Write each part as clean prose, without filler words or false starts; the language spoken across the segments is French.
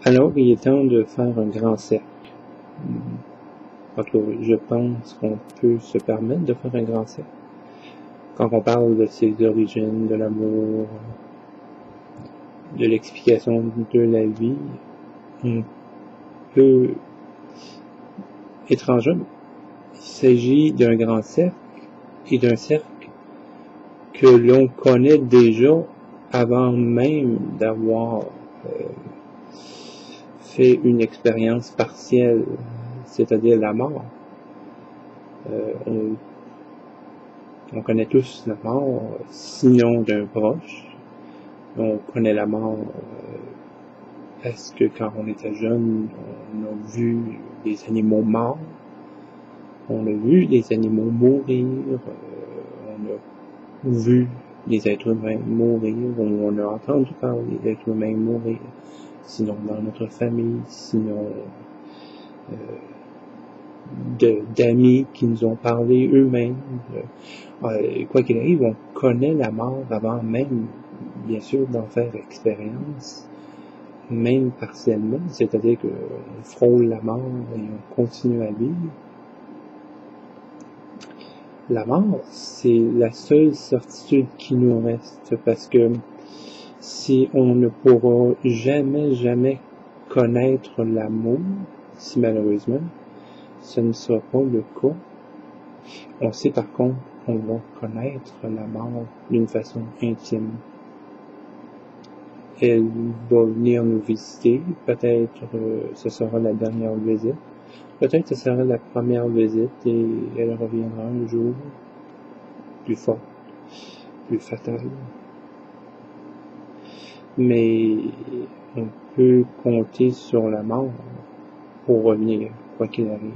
Alors, il est temps de faire un grand cercle. En tout cas, je pense qu'on peut se permettre de faire un grand cercle. Quand on parle de ses origines, de l'amour, de l'explication de la vie, on peut, étrangement, il s'agit d'un grand cercle et d'un cercle que l'on connaît déjà avant même d'avoir fait une expérience partielle, c'est-à-dire la mort. On connaît tous la mort, sinon d'un proche. On connaît la mort parce que quand on était jeune, on a vu des animaux morts, on a vu des animaux mourir, on a vu des êtres humains mourir, on a entendu parler des êtres humains mourir, sinon dans notre famille, sinon d'amis qui nous ont parlé eux-mêmes. Quoi qu'il arrive, on connaît la mort avant même, bien sûr, d'en faire expérience, même partiellement, c'est-à-dire qu'on frôle la mort et on continue à vivre. La mort, c'est la seule certitude qui nous reste, parce que si on ne pourra jamais connaître l'amour, si malheureusement, ce ne sera pas le cas, on sait par contre qu'on va connaître la mort d'une façon intime. Elle va venir nous visiter, peut-être ce sera la dernière visite, peut-être ce sera la première visite et elle reviendra un jour plus forte, plus fatale. Mais on peut compter sur la mort pour revenir, quoi qu'il arrive.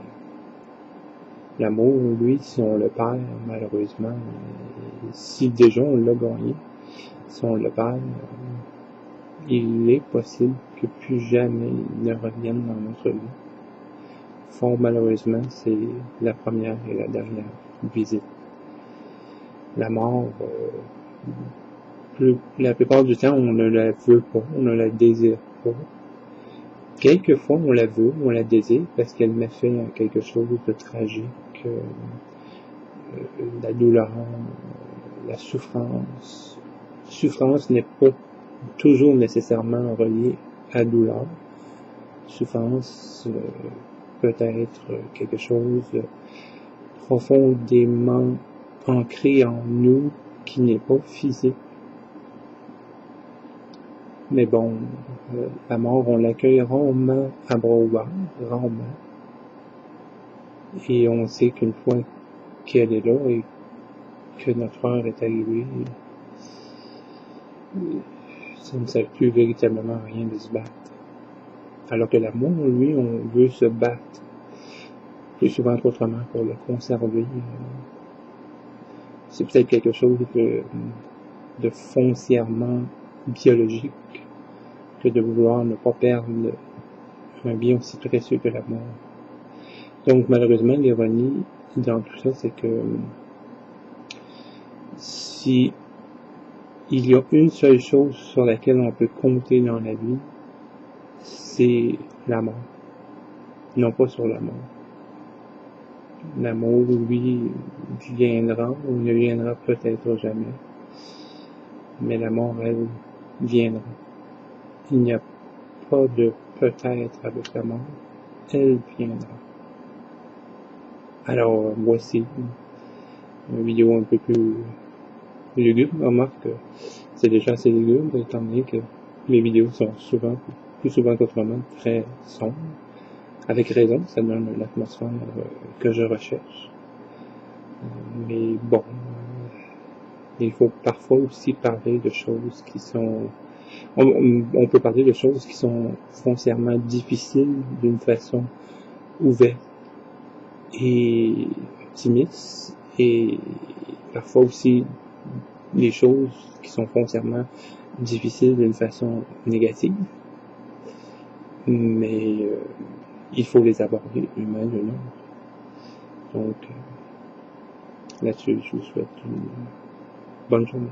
L'amour, lui, si on le perd, malheureusement, si déjà on l'a gagné, si on le perd, il est possible que plus jamais il ne revienne dans notre vie. Fort malheureusement, c'est la première et la dernière visite. La mort, la plupart du temps, on ne la veut pas, on ne la désire pas. Quelquefois, on la veut, on la désire, parce qu'elle met fait à quelque chose de tragique, la douleur, la souffrance. Souffrance n'est pas toujours nécessairement reliée à douleur. Souffrance peut être quelque chose de profondément ancré en nous qui n'est pas physique. Mais bon, la mort, on l'accueille rarement à bras ouverts, rarement. Et on sait qu'une fois qu'elle est là et que notre heure est arrivée, ça ne sert plus véritablement à rien de se battre. Alors que l'amour, lui, on veut se battre plus souvent qu'autrement pour le conserver. C'est peut-être quelque chose de foncièrement biologique que de vouloir ne pas perdre un bien aussi précieux que l'amour. Donc malheureusement, l'ironie dans tout ça, c'est que si il y a une seule chose sur laquelle on peut compter dans la vie, c'est la mort, non pas sur la mort. L'amour, lui, viendra ou ne viendra peut-être jamais, mais la mort, elle, viendra. Il n'y a pas de peut-être avec la mort, elle viendra. Alors, voici une vidéo un peu plus lugubre. Remarque que c'est déjà assez lugubre, étant donné que les vidéos sont souvent, plus souvent qu'autrement, très sombres. Avec raison, ça donne l'atmosphère que je recherche. Mais bon, il faut parfois aussi parler de choses qui sont... On peut parler de choses qui sont foncièrement difficiles d'une façon ouverte et optimiste, et parfois aussi des choses qui sont foncièrement difficiles d'une façon négative. Mais il faut les aborder une à une autre. Donc, là-dessus, je vous souhaite une bonne journée.